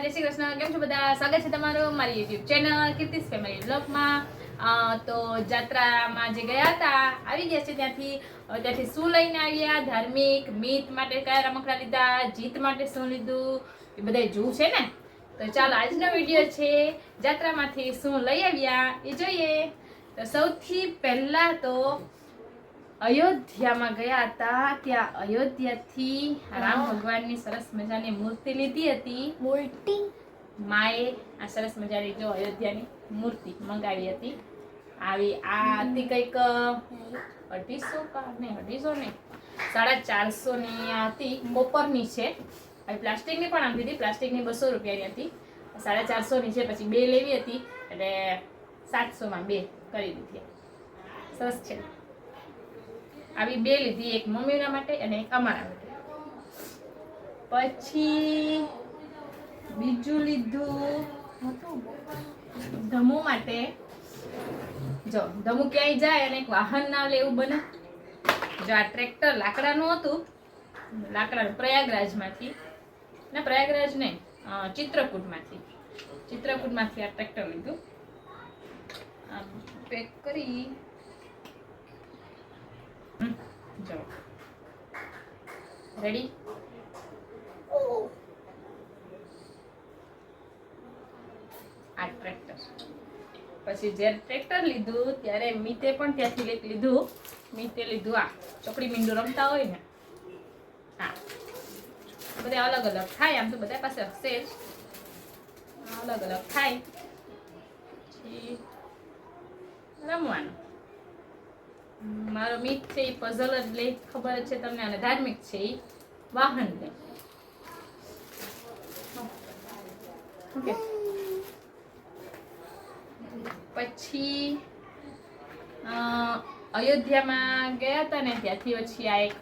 જય શ્રી કૃષ્ણ. કેમ છો બધા? સ્વાગત છે તમારું મારી યુટ્યુબ ચેનલ કીર્તિસ ફેમિલી બ્લોગમાં. તો જાત્રામાં જે ગયા હતા આવી ગયા છે ત્યાંથી શું લઈને આવ્યા, ધાર્મિક મિત માટે કયા રમકડા લીધા, જીત માટે શું લીધું એ બધા જોવું છે ને. તો ચાલો આજનો વિડીયો છે જાત્રામાંથી શું લઈ આવ્યા એ જોઈએ. તો સૌથી પહેલા તો અયોધ્યામાં ગયા હતા. ત્યાં અયોધ્યાથી રામ ભગવાનની સરસ મજાની મૂર્તિ લીધી હતી. મૂર્તિ માએ આ સરસ મજાની જો અયોધ્યાની મૂર્તિ મંગાવી હતી. આવી આ હતી કંઈક 250 નહીં 450 ની હતી. કોપરની છે. આવી પ્લાસ્ટિકની પણ આવતી હતી. પ્લાસ્ટિકની 200 રૂપિયાની હતી. 450 ની છે. પછી બે લેવી હતી એટલે 700 માં બે કરી દીધી. સરસ છે. આવી બે લીધી, એક મમ્મીના માટે અને એક અમારા માટે. પછી બીજું લીધું ધમુ માટે. જો ધમુ ક્યાંય જાય અને એક વાહન ના લેવું બને. જો આ ટ્રેક્ટર લાકડાનું હતું, લાકડાનું પ્રયાગરાજમાંથી ના પ્રયાગરાજ નહીં ચિત્રકૂટમાંથી આ ટ્રેક્ટર લીધું. પેક કરી જો રેડી. આ ટ્રેક્ટર પછી જ્યારે ટ્રેક્ટર લીધું ત્યારે મીતે પણ ત્યાંથી લીધું. મીતે લીધું આ ચોકડી મીંડું રમતા હોય ને, હા બધા અલગ અલગ થાય. આમ તો બધા પાસે હશે જ, અલગ અલગ થાય પછી રમવાનું. મારો મિત છે એ પઝલ જ લે, ખબર જ છે તમને. અને ધાર્મિક છે એ વાહન લે. ઓકે. પછી અયોધ્યામાં ગયા હતા ને ત્યાંથી પછી આ એક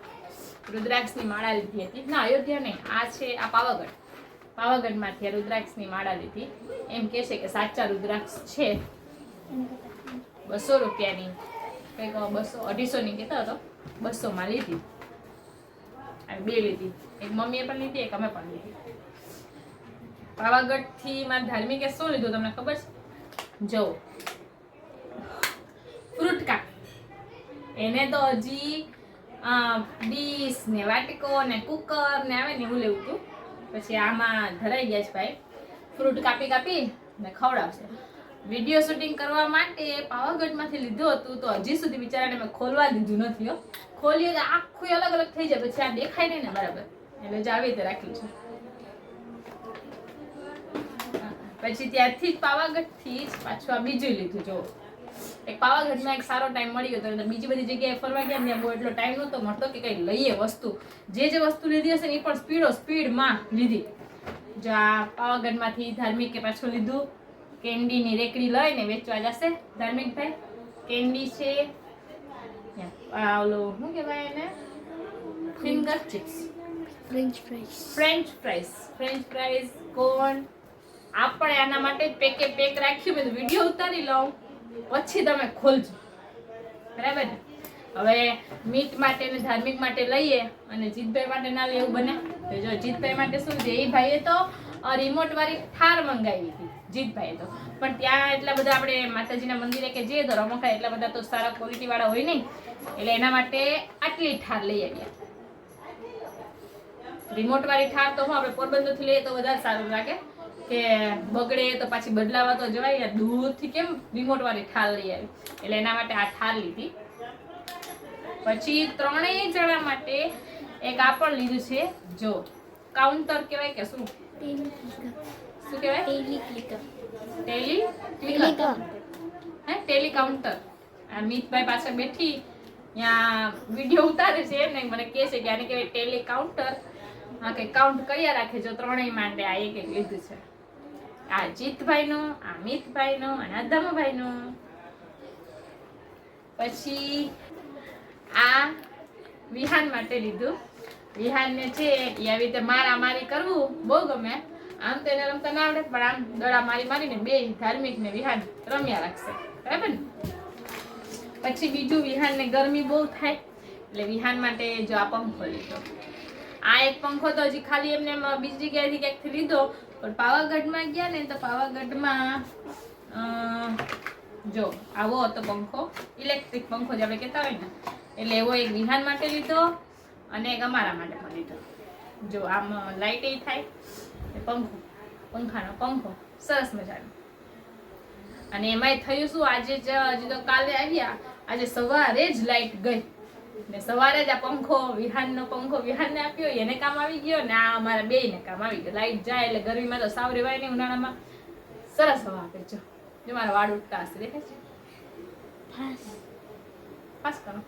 રુદ્રાક્ષની માળા લીધી હતી. ના અયોધ્યા નહીં, આ છે આ પાવાગઢમાંથી આ રુદ્રાક્ષની માળા લીધી. એમ કે છે કે સાચા રુદ્રાક્ષ છે. 200 રૂપિયાની કંઈક 200-250 ની કહેતા હતો. 200 માં લીધી. અને બે લીધી, એક મમ્મીએ પણ લીધી, એક અમે પણ લીધી. પાવાગઢથી માં ધાર્મિકે શું લીધું તમને ખબર છે? જો ફ્રૂટ કાપ. એને તો હજી ડીશ ને વાટકો ને કુકર ને આવે ને એવું લેવું હતું. પછી આમાં ધરાઈ ગયા છે ભાઈ. ફ્રૂટ કાપી ને ખવડાવશે. વિડીયો શૂટિંગ કરવા માટે પાવાગઢમાંથી લીધું હતું. તો હજી સુધી બિચારાને મેં ખોલવા દીધું નથી. ખોલીએ તો આખું અલગ અલગ થઈ જાય. પછી આ દેખાય નહીં ને બરાબર, એટલે જ આવી રીતે રાખ્યું છે. પછી ત્યાંથી જ પાવાગઢથી જ પાછું આ બીજું લીધું. જો એક પાવાગઢમાં એક સારો ટાઈમ મળી ગયો તો બીજી બધી જગ્યાએ ફરવા ગયા ને બહુ એટલો ટાઈમ નહોતો મળતો કે કંઈ લઈએ વસ્તુ. જે વસ્તુ લીધી હશે ને એ પણ સ્પીડમાં લીધી. જો આ પાવાગઢમાંથી ધાર્મિકે પાછું લીધું. કેન્ડીની રેકડી લઈને વેચવા જશે ધાર્મિકભાઈ. કેન્ડી છે ઓલો શું કહેવાય એને, finger chips, French fries corn. આપણે આના માટે પેક રાખ્યું. મેં વિડીયો ઉતારી લઉં પછી તમે ખોલજો, બરાબર ને. હવે મીટ માટે ને ધાર્મિક માટે લઈએ અને જીતભાઈ માટે ના લેવું બને. તો જો જીતભાઈ માટે શું છે, એ ભાઈએ તો રિમોટ વાળી થાર મંગાવી હતી જીતભાઈએ તો. પણ ત્યાં એટલા બધા આપણે માતાજીના મંદિરે કે જઈએ તો રમકડા એટલા બધા તો સારા ક્વોલિટી વાળા હોય નહીં, એટલે એના માટે આટલી થાર લઈ આવ્યા. રિમોટ વાળી થાર તો હું આપણે પોરબંદરથી લઈએ તો વધારે સારું લાગે કે બગડે તો પાછી બદલાવા તો જવાય. દૂરથી કેમ રિમોટ વાળી થાર લઈ આવી, એટલે એના માટે આ થાર લીધી. પછી ત્રણેય જણા માટે એક આ પણ લીધું છે. જો કાઉન્ટર કહેવાય કે શું કહેવાય, ટેલી કાઉન્ટર. આ મિતભાઈ પાછળ બેઠી ત્યાં વિડીયો ઉતારે છે ને મને કહે છે કે આને કહેવાય ટેલી કાઉન્ટર. હા કે કાઉન્ટ કર્યા રાખે. જો ત્રણેય માટે આ એક લીધું છે. આ જીતભાઈનું, આ મિતભાઈનું અને આ ધમભાઈનું. પછી આ વિહાન માટે લીધું. વિહાનને છે એ આવી રીતે મારામારી કરવું બહુ ગમે. આમ તો એને રમતા ના આવડે, પણ આમ દડા મારીને બે ધાર્મિક ને વિહાન રમ્યા રાખશે, બરાબર ને. પછી બીજું, વિહાનને ગરમી બહુ થાય એટલે વિહાન માટે જો આ પંખો લીધો. આ એક પંખો તો હજી ખાલી એમને બીજી જગ્યાએથી ક્યાંકથી લીધો, પણ પાવાગઢમાં ગયા ને તો પાવાગઢમાં જો આવો હતો પંખો, ઇલેક્ટ્રિક પંખો જે આપણે કહેતા હોય ને, એટલે એવો એક વિહાન માટે લીધો અને એક અમારા માટે પણ લીધો. જો આમ લાઇટ એ થાય પંખાનો પંખો સરસ મજાનો. અને એમાંય થયું શું, આજે હજી તો કાલે આવ્યા, આજે સવારે જ લાઇટ ગઈ ને સવારે જ આ પંખો વિહાનને આપ્યો, એને કામ આવી ગયો ને આ અમારા બેયને કામ આવી ગયો. લાઇટ જાય એટલે ગરમીમાં તો સાવ રેવાય નહીં, ઉનાળામાં સરસ હવા આપે. જો મારા વાળ ઉઠતા હશે, દેખાય છે? ફાસ કરો.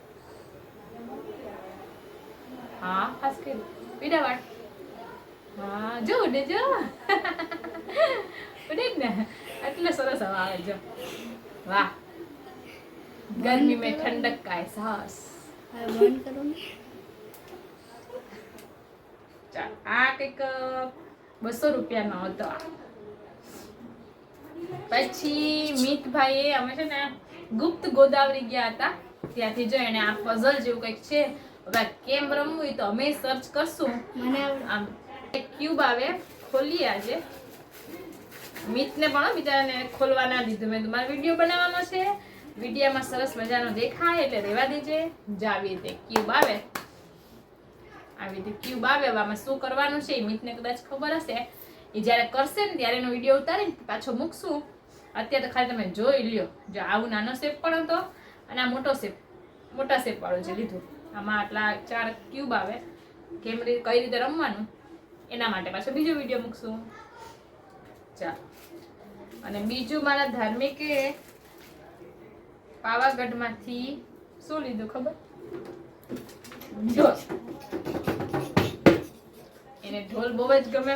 હા ફાસ કર્યું. પીડા વાળ. હા જો ઉડે, જો ઉડે ને, એટલે સરસ હવા આવે. જો વાહ, ગરમી મેં ઠંડક का एहसास. બંધ કરો ને. ચાલ, આ કંઈક 200 રૂપિયાનો હતો. પછી મિતભાઈએ અમે છે ને ગુપ્ત ગોદાવરી ગયા હતા, ત્યાંથી જો એને આ પઝલ જેવું કંઈક છે. હવે કેમ રમવું તો અમે સર્ચ કરશું. મને આમ એક ક્યુબ આવે, ખોલીએ આજે. મિતને પણ બિચારાને ખોલવા ના દીધું. મેં તમારો વિડીયો બનાવવાનો છે, વિડીયોમાં સરસ મજાનો દેખાય એટલે રહેવા દેજે. જો આવી રીતે ક્યુબ આવે, આમાં શું કરવાનું છે એ મિતને કદાચ ખબર હશે. એ જ્યારે કરશે ને ત્યારે એનો વિડીયો ઉતારીને પાછો મૂકશું. અત્યારે તો ખાલી તમે જોઈ લ્યો. જો આવું નાનો શેપ પણ હતો અને આ મોટા શેપ વાળો છે લીધું. આમાં આટલા 4 ક્યુબ આવે. કઈ રીતે રમવાનું એના માટે પાછો બીજો વિડીયો મૂકશું. ચાલ, અને બીજું મારા ધાર્મિકે પાવાગઢમાંથી શું લીધું ખબર? ઢોલ. એને ઢોલ બહુ જ ગમે,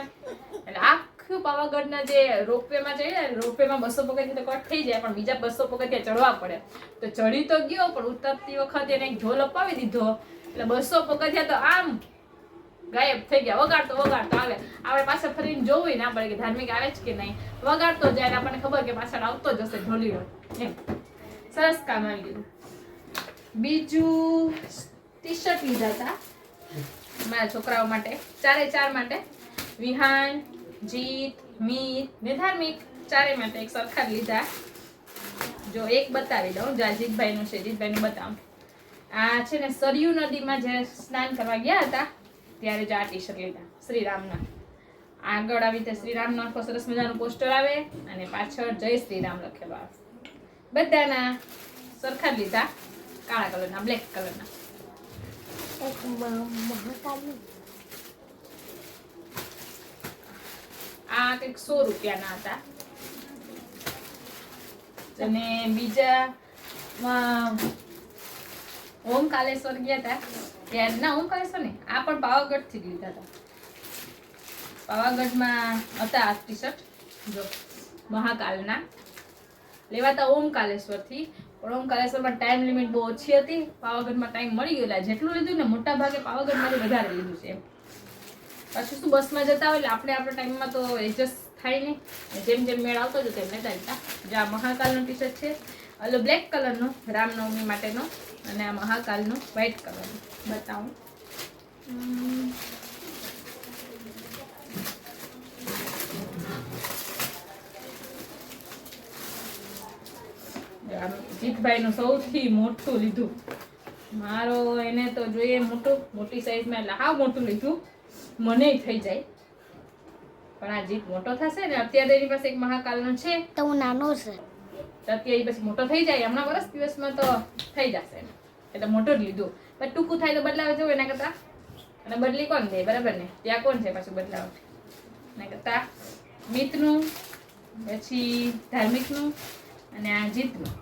એટલે આખું પાવાગઢના જે રોપવેમાં જઈએ ને, રોપવેમાં 200 પગથિયા તો કટ થઈ જાય, પણ બીજા 200 પગથિયા ચડવા પડે. તો ચડી તો ગયો, પણ ઉતરતી વખતે એને એક ઢોલ અપાવી દીધો, એટલે 200 પગથિયા તો આમ ગાયબ થઈ ગયા. વગાડતો આવે. આપણે પાછળ ફરીને જોવું ના પડે કે ધાર્મિક આવે છે કે નહીં, વગાડતો જાય. આપણને ખબર કે પાછળ આવતો જ હશે ઢોલીનો. એમ સરસ કામ આવી ગયું. બીજું ટી શર્ટ લીધા હતા મારા છોકરાઓ માટે, 4 માટે. વિહાન, જીત, મીત ને ધાર્મિક, 4 માટે એક સરખા લીધા. જો એક બતાવી દઉં, જીતભાઈનું છે, જીતભાઈનું બતાવું. આ છે ને સરયુ નદીમાં જ્યારે સ્નાન કરવા ગયા હતા ત્યારે જ આ ટી શર્ટ લીધા શ્રીરામના. આગળ આવી રીતે શ્રીરામનો આખો સરસ મજાનું પોસ્ટર આવે અને પાછળ જય શ્રીરામ લખેલો આવે. બધાના સરખા જ લીધા, કાળા કલરના, બ્લેક કલરના. આ કંઈક 100 રૂપિયાના હતા. અને બીજા ઓમકાલેશ્વર ગયા હતા ત્યારે, ના ઓમકાલેશ્વર નહીં, આ પણ પાવાગઢ થી લીધા હતા. પાવાગઢમાં હતા આ ટી શર્ટ, જો મહાકાલના લેવાતા ઓમકાલેશ્વર થી. પણ ઓમકાલેશ્વરમાં ટાઈમ લિમિટ બહુ ઓછી હતી, પાવાગઢમાં ટાઈમ મળી ગયો. જેટલું લીધું ને મોટા ભાગે પાવાગઢમાંથી વધારે લીધું છે. પછી શું બસમાં જતા હોય એટલે આપણે આપણા ટાઈમમાં તો એડજસ્ટ થાય નહીં, જેમ મેળ આવતો હતો તેમ લેતા જતા. જે આ મહાકાલનું ટી શર્ટ છે, એટલે બ્લેક કલરનું રામનવમી માટેનો, અને આ મહાકાલનું વ્હાઈટ કલરનું બતાવું. જીતભાઈનું સૌથી મોટું લીધું. મારો એને તો જોઈએ મોટી સાઈઝમાં, એટલે હાવ મોટું લીધું. મને થઈ જાય, પણ આ જીત મોટો થશે ને. અત્યારે એની પાસે એક મહાકાલનો છે, તો હું નાનો છે, અત્યારે પછી મોટો થઈ જાય, હમણાં વર્ષ દિવસમાં તો થઈ જશે, એટલે મોટો જ લીધું. પણ ટૂંકું થાય તો બદલાવ જવું એના કરતા, અને બદલી કોણ દે, બરાબર ને? ત્યાં કોણ છે પાછું બદલાવ એના કરતા? મિતનું, પછી ધાર્મિકનું, અને આ જીતનું,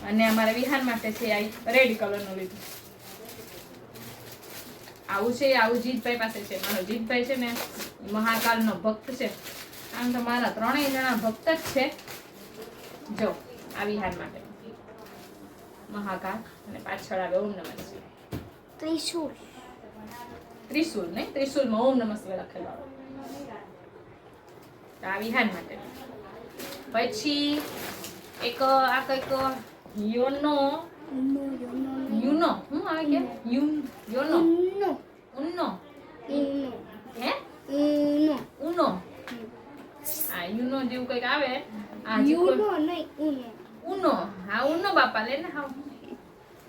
અને અમારા વિહાન માટે છે આ રેડ કલરનું લીધું. આવું છે, આવું જીતભાઈ પાસે છે. મારો જીતભાઈ છે ને મહાકાલનો ભક્ત છે. આમ તો મારા 3 જણા ભક્ત જ છે. જો આ વિહાન માટે મહાકાલ, અને પાછળ આવે ઓમ નમઃ શિવાય. ત્રિશુલ નહીં, ત્રિશુલમાં ઓમ નમઃ શિવાય લખેલો આવે. આ વિહાન માટે. પછી એક આ કંઈક યુનો શું આવે કે યુનો ઉન્નો હે ઉનો આ યુનો જેવું કંઈક આવે આ જે યુનો નહીં ઉનો. ઉનો હા ઉનો બાપા લે ને હા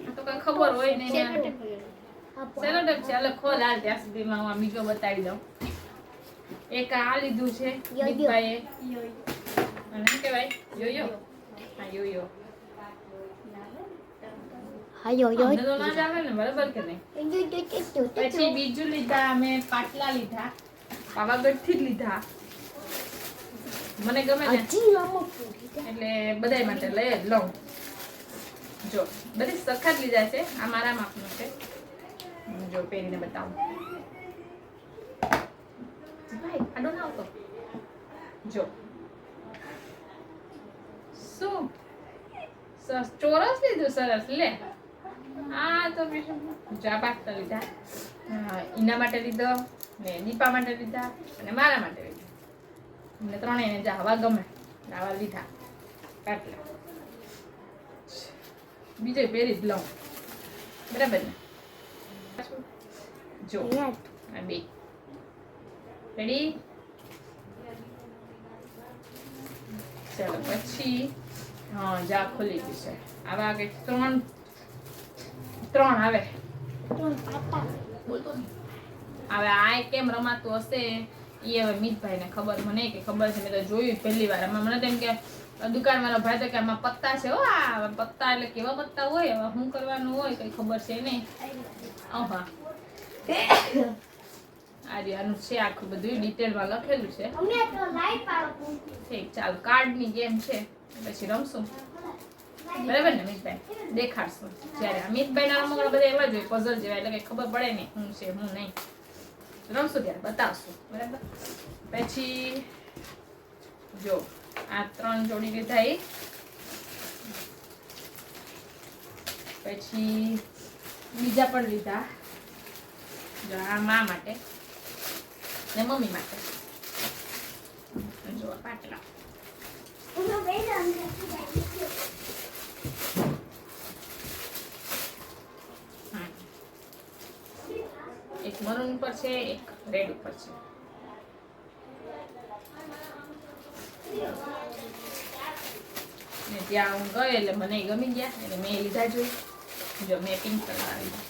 આ તો કઈ ખબર હોય ને ચલો ટેપ છે એટલે ખોલ હાલ ત્યાં સુધીમાં હું આ બીજો બતાવી દઉં એક આ લીધું છે મિતભાઈએ અને શું કહેવાય યોયો હા યોયો હાયો અમને તો ના જ આવે ને બરાબર કે નહીં પછી બીજું લીધા અમે પાટલા લીધા પાવાગઢ થી જ લીધા મને ગમે ને એટલે બધાય માટે લઈ જ લઉં જો બધી સખત લીધા છે આ મારા માપનું છે જો પહેરીને બતાવું ભાઈ આડો ના આવતો જો શું ચોરસ લીધું સરસ લે આ તો જા પાટલા લીધા ઈના માટે લીધો ને દીપા માટે લીધા અને મારા માટે લીધા અમને ત્રણેયને જાવા ગમે આવા લીધા પાટલા બીજે પહેરી જ લઉં બરાબર ને જો આ બે રેડી ચાલો પછી હા જા ખોલી ગયું છે આવા કંઈક ત્રણ આવે બોલતો નહીં હવે આ કેમ રમાતું હશે એ હવે મિતભાઈને ખબર મને કે ખબર છે મેં તો જોયું પહેલી વાર મને તેમ કે દુકાનવાળો ભાઈ તો કે આમાં પત્તા છે હો આ પત્તા એટલે કેવા પત્તા હોય હવે શું કરવાનું હોય કઈ ખબર છે નહીં હા આનું છે આખું બધું ડિટેલમાં લખેલું છે ઠીક ચાલો કાર્ડની ગેમ છે પછી રમશું બરાબર ને મિતભાઈ દેખાડશું જ્યારે મિતભાઈ ના રમકડા બધા એવા જ હોય પઝલ જેવા એટલે કઈ ખબર પડે નહીં શું છે શું નહીં રમશું ત્યારે બતાવશું બરાબર પછી જો આ 3 જોડી લીધા એ પછી બીજા પણ લીધા જો આ મા માટે ને મમ્મી માટે જો પાટલા એક મરૂન ઉપર છે એક રેડ ઉપર છે ને ત્યાં હું ગઈ એટલે મને ગમી ગયા એટલે મેં લીધા જોઈ જો મેં પિંક કલર લીધા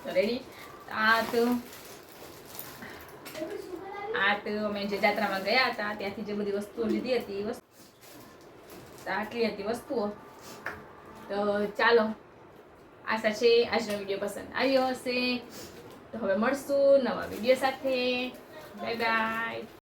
રેડી આ તો અમે જે જાત્રામાં ગયા હતા ત્યાંથી જે બધી વસ્તુઓ લીધી હતી એ વસ્તુ આટલી હતી વસ્તુઓ તો ચાલો આશા છે આજનો વિડીયો પસંદ આવ્યો હશે તો હવે મળશું નવા વિડીયો સાથે બાય બાય